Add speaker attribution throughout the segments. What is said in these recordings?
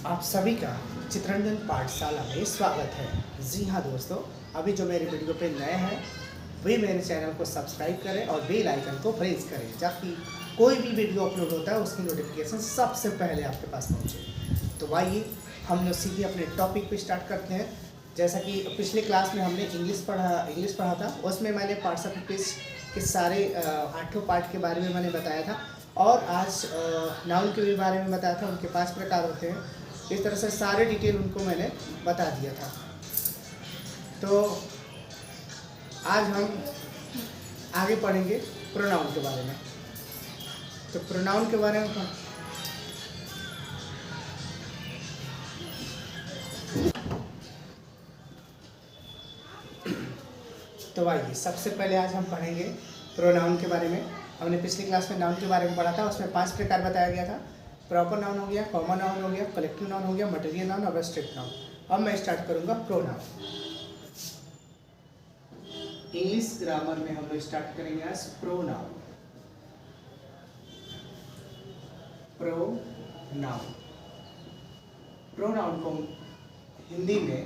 Speaker 1: आप सभी का चित्रंजन पाठशाला में स्वागत है। जी हाँ दोस्तों, अभी जो मेरे वीडियो पे नए हैं वे मेरे चैनल को सब्सक्राइब करें और बेल आइकन को प्रेस करें ताकि कोई भी वीडियो अपलोड होता है उसकी नोटिफिकेशन सबसे पहले आपके पास पहुँचे। तो आइए हम लोग सीधे अपने टॉपिक पे स्टार्ट करते हैं। जैसा कि पिछले क्लास में हमने इंग्लिश पढ़ा था, उसमें मैंने पार्ट्स ऑफ स्पीच के सारे 8 पार्ट के बारे में मैंने बताया था और आज नाउन के भी बारे में बताया था। उनके 5 प्रकार होते हैं। इस तरह से सारे डिटेल उनको मैंने बता दिया था। तो आज हम आगे पढ़ेंगे प्रोनाउन के बारे में। तो प्रोनाउन के बारे में तो आइए सबसे पहले आज हम पढ़ेंगे प्रोनाउन के बारे में। हमने पिछली क्लास में नाउन के बारे में पढ़ा था, उसमें 5 प्रकार बताया गया था। प्रॉपर नाउन हो गया, कॉमन नाउन हो गया, कलेक्टिव नाउन हो गया, मटेरियल नाउन और एब्स्ट्रैक्ट नाउन। अब मैं स्टार्ट करूंगा प्रोनाउन। इंग्लिश ग्रामर में हम लोग स्टार्ट करेंगे आज प्रोनाउन। प्रोनाउन प्रोनाउन को हिंदी में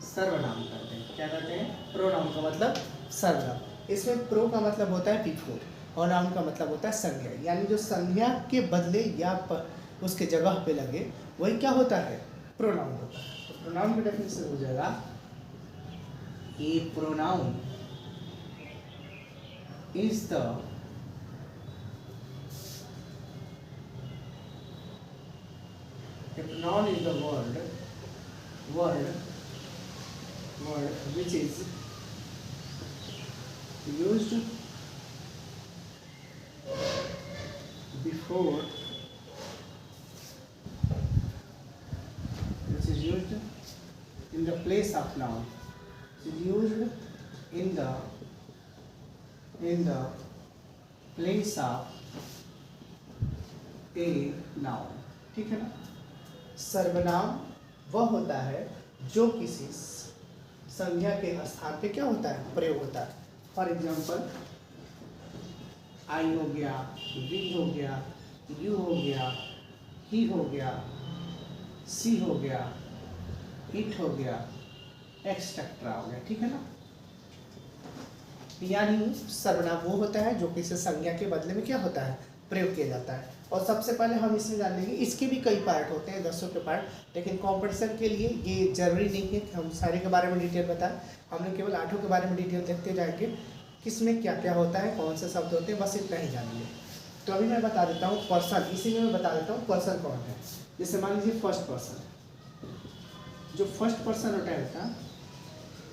Speaker 1: सर्वनाम कहते हैं। क्या कहते हैं? प्रोनाउन का मतलब सर्वनाम। इसमें प्रो का मतलब होता है बिफोर और नाउन का मतलब होता है संज्ञा, यानी जो संज्ञा के बदले या उसके जगह पे लगे वही क्या होता है? प्रोनाउन होता है। तो प्रोनाउन का डेफिनेशन हो जाएगा a pronoun is the pronoun is the word which is used before, which is used in the place of noun, which is used in the place of a noun। ठीक है ना? सर्वनाम वह होता है जो किसी संज्ञा के स्थान पे क्या होता है? प्रयोग होता है। फॉर एग्जाम्पल आई हो गया, वी हो गया, यू हो गया, ही हो गया, सी हो गया, इट हो गया, एक्सेट्रा हो गया। ठीक है ना? यानी सर्वनाम वो होता है जो किसी संज्ञा के बदले में क्या होता है? प्रयोग किया जाता है। और सबसे पहले हम इसमें जान लेंगे, इसके भी कई पार्ट होते हैं, 10 के पार्ट, लेकिन कंपटीशन के लिए ये जरूरी नहीं है कि हम सारे के बारे में डिटेल बताएं। हम लोग केवल 8 के बारे में डिटेल देखते जाएंगे, किसमें क्या क्या होता है, कौन से शब्द होते हैं, बस इतना ही जानेंगे। तो अभी मैं बता देता हूँ पर्सन, इसी में मैं बता देता हूँ पर्सन कौन है। जैसे मान लीजिए फर्स्ट पर्सन, जो फर्स्ट पर्सन होता है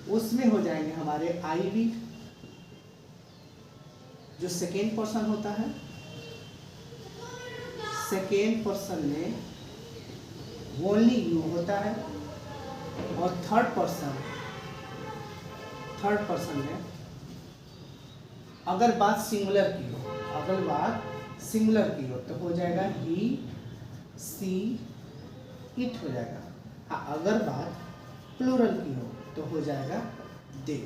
Speaker 1: उसमें हो जाएंगे हमारे आई वी। जो सेकेंड पर्सन होता है, सेकेंड पर्सन में ओनली यू होता है। और थर्ड पर्सन में अगर बात सिंगुलर की हो, तो हो जाएगा ही, सी, इट हो जाएगा। हाँ, अगर बात प्लूरल की हो तो हो जाएगा दे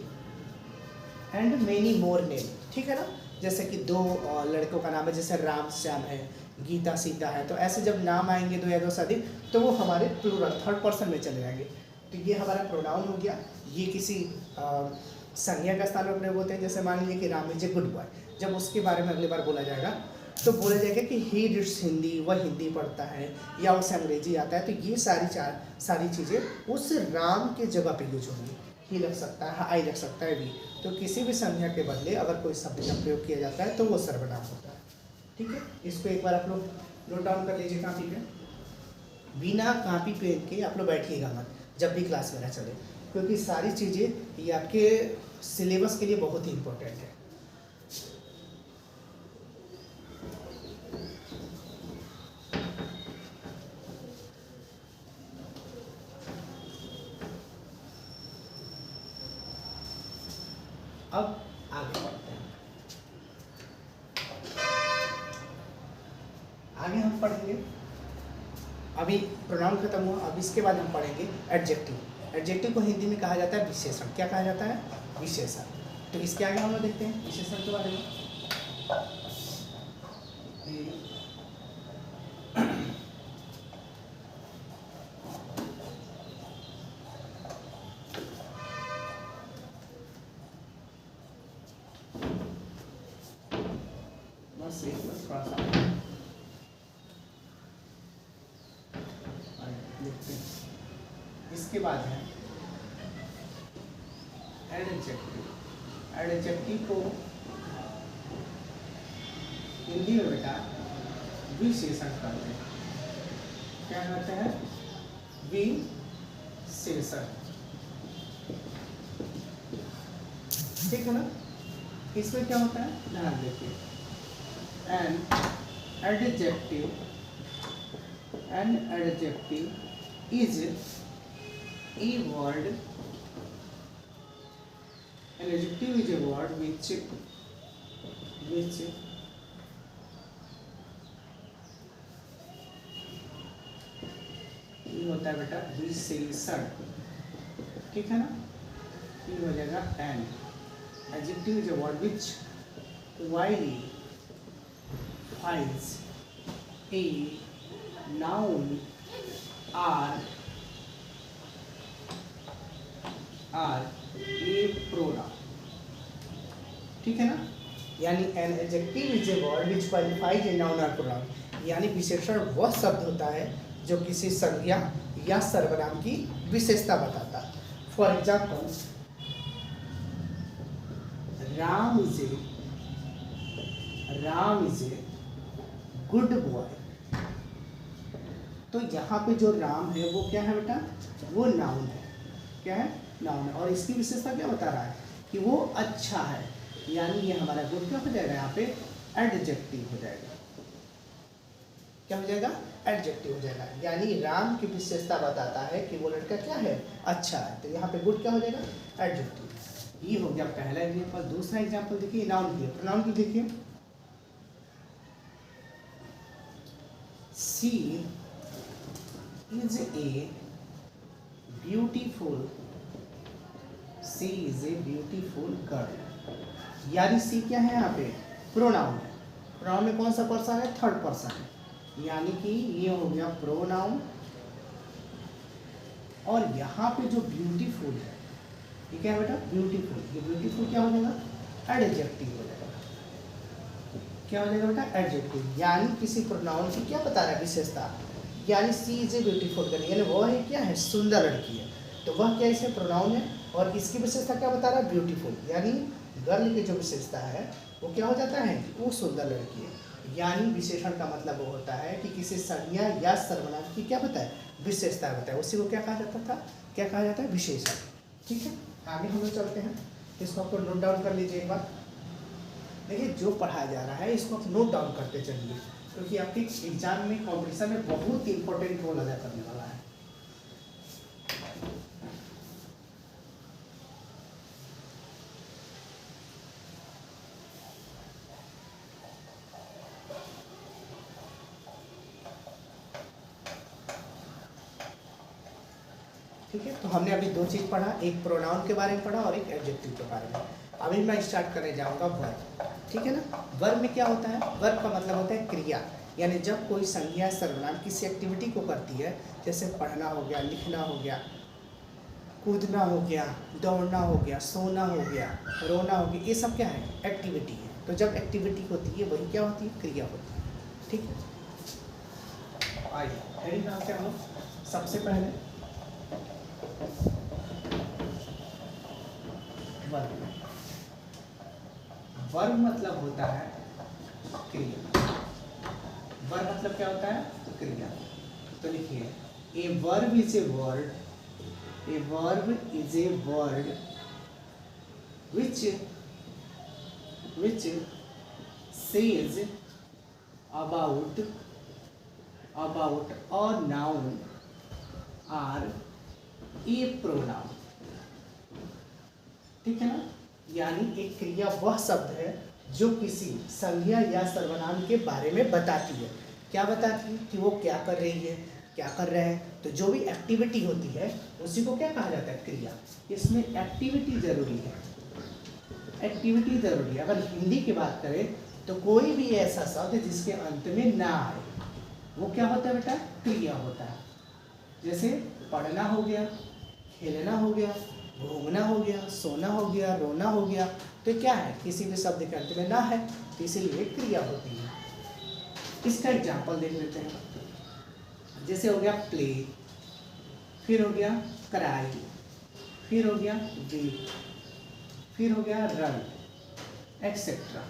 Speaker 1: एंड मेनी मोर नेम। ठीक है ना? जैसे कि 2 लड़कों का नाम है, जैसे राम श्याम है, गीता सीता है, तो ऐसे जब नाम आएंगे 2 या 2 से अधिक तो वो हमारे प्लूरल थर्ड पर्सन में चले जाएंगे। तो ये हमारा प्रोनाउन हो गया। ये किसी संज्ञा का स्थान में प्रयोग होते हैं। जैसे मान लीजिए कि Ram is a good boy, जब उसके बारे में अगली बार बोला जाएगा तो बोला जाएगा कि ही रीड्स हिंदी, वह हिंदी पढ़ता है या उसे अंग्रेजी आता है। तो ये सारी चीज़ें उस राम के जगह पे यूज होंगी। ही लग सकता है, आई लग सकता है, भी। तो किसी भी संज्ञा के बदले अगर कोई शब्द का प्रयोग किया जाता है तो वो सर्वनाम होता है। ठीक है? इसको एक बार आप लोग नोट डाउन कर लीजिए कापी पे। बिना कापी पेन के आप लोग बैठिएगा मत जब भी क्लास में ना चले, क्योंकि सारी चीज़ें ये आपके सिलेबस के लिए बहुत ही इम्पोर्टेंट है। अब आगे बढ़ते हैं। आगे हम पढ़ेंगे, अभी प्रोनाउन खत्म हुआ, अब इसके बाद हम पढ़ेंगे एडजेक्टिव। एडजेक्टिव को हिंदी में कहा जाता है विशेषण। क्या कहा जाता है? विशेषण। तो इसके आगे हम लोग देखते हैं विशेषण के बारे में। बस एक बार थोड़ा सा लिखते हैं। इसके बाद है एडजेक्टिव। एडजेक्टिव को हिंदी में बेटा विशेषण कहते हैं। क्या कहते हैं? विशेषण। ठीक है ना? इसमें क्या होता है, ध्यान देखिए। N adjective is a word, an adjective is a word which ये होता है बेटा विशेषण। ठीक है ना? ये हो जाएगा an. Adjective is a word which qualifies a noun or a pronoun। ठीक है ना? यानी N adjective is a word which qualifies a noun और प्रोनाउन, यानी विशेषण वह शब्द होता है जो किसी संज्ञा या सर्वनाम की विशेषता बताता है। For example, Ram is a good boy. तो यहाँ पे जो राम है वो क्या है बेटा? वो नाउन है। क्या है? नाउन है। और इसकी विशेषता क्या बता रहा है? कि वो अच्छा है। यानी ये हमारा गुड क्या हो जाएगा? यहाँ पे एडजेक्टिव हो जाएगा। क्या हो जाएगा? एडजेक्टिव हो जाएगा। यानी राम की विशेषता बताता है कि वो लड़का क्या है? अच्छा है। तो यहाँ पे गुड क्या हो जाएगा? एडजेक्टिव। ये हो गया पहला एग्जाम्पल। दूसरा एग्जाम्पल देखिए नाउन की। प्रोनाउन की देखिए, she is a beautiful girl. यानी सी क्या है? यहाँ पे प्रोनाउन है। प्रोनाउन में कौन सा पर्सन है? थर्ड पर्सन है। यानी कि ये हो गया प्रोनाउन। और यहाँ पे जो ब्यूटीफुल है, ये क्या है बेटा? ब्यूटीफुल। ये ब्यूटीफुल क्या हो जाएगा? एडजेक्टिव हो जाएगा। क्या हो जाएगा बेटा? एडजेक्टिव। यानी किसी प्रोनाउन की क्या बता रहा है? विशेषता। यानी सी इज ए ब्यूटीफुल गर्ल, यानी वह है क्या है? सुंदर लड़की है। तो वह क्या इसमें प्रोनाउन है और इसकी विशेषता क्या बता रहा है? ब्यूटीफुल। यानी गर्ल की जो विशेषता है वो क्या हो जाता है? वो सुंदर लड़की है। यानी विशेषण का मतलब वो होता है कि किसी संज्ञा या सर्वनाम की क्या बताए? विशेषता बताए। उसी को क्या कहा जाता था? क्या कहा जाता है? विशेषण। ठीक है, आगे हम लोग चलते हैं। इसको आपको नोट डाउन कर लीजिए एक बार। देखिए जो पढ़ाया जा रहा है इसको आप नोट डाउन करते चलिए, क्योंकि आपके एग्जाम में कॉम्पिटिशन में बहुत इंपॉर्टेंट रोल अदा करने वाला है। ठीक है, तो हमने अभी दो चीज़ पढ़ा, एक प्रोनाउन के बारे में पढ़ा और एक एडजेक्टिव के बारे में। अभी मैं स्टार्ट करने जाऊंगा वर्ब। ठीक है ना? वर्ब में क्या होता है? वर्ब का मतलब होता है क्रिया। यानी जब कोई संज्ञा सर्वनाम किसी एक्टिविटी को करती है, जैसे पढ़ना हो गया, लिखना हो गया, कूदना हो गया, दौड़ना हो गया, सोना हो गया, रोना हो गया, ये सब क्या है? एक्टिविटी है। तो जब एक्टिविटी होती है वही क्या होती है? क्रिया होती है। ठीक है, आइए हेडिंग डालते हैं हम लोग। सबसे पहले वर्ब। वर्ब मतलब होता है क्रिया। वर्ब मतलब क्या होता है? क्रिया। तो लिखिए, a verb is a word, a verb is a word which says about a noun or a pronoun। ठीक है ना? यानी एक क्रिया वह शब्द है जो किसी संज्ञा या सर्वनाम के बारे में बताती है। क्या बताती है? कि वो क्या कर रही है, क्या कर रहे हैं। तो जो भी एक्टिविटी होती है उसी को क्या कहा जाता है? क्रिया। इसमें एक्टिविटी जरूरी है, एक्टिविटी जरूरी है। अगर हिंदी की बात करें तो कोई भी ऐसा शब्द जिसके अंत में ना आए वो क्या होता है बेटा? क्रिया होता है। जैसे पढ़ना हो गया, खेलना हो गया, घूमना हो गया, सोना हो गया, रोना हो गया, तो क्या है, किसी भी शब्द के अंत में ना है, तो इसीलिए क्रिया होती है। इसका एग्जाम्पल देख लेते हैं। जैसे हो गया प्ले, फिर हो गया क्राई, फिर हो गया वीप, फिर हो गया रन, एक्सेट्रा।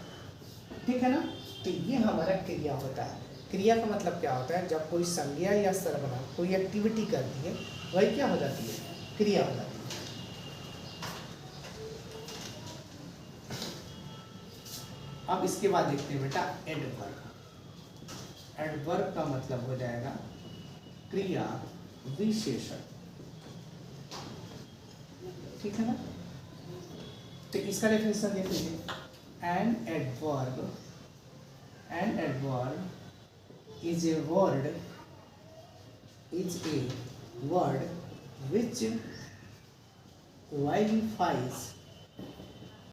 Speaker 1: ठीक है ना। तो ये हमारा क्रिया होता है। क्रिया का मतलब क्या होता है, जब कोई संज्ञा या सर्वनाम कोई एक्टिविटी करती है वही क्या हो जाती है, क्रिया हो जाती है। अब इसके बाद देखते हैं बेटा एडवर्ब। एडवर्ब का मतलब हो जाएगा क्रिया विशेषण। ठीक है ना। तो इसका डेफिनेशन देख लीजिए, an adverb is a word which qualifies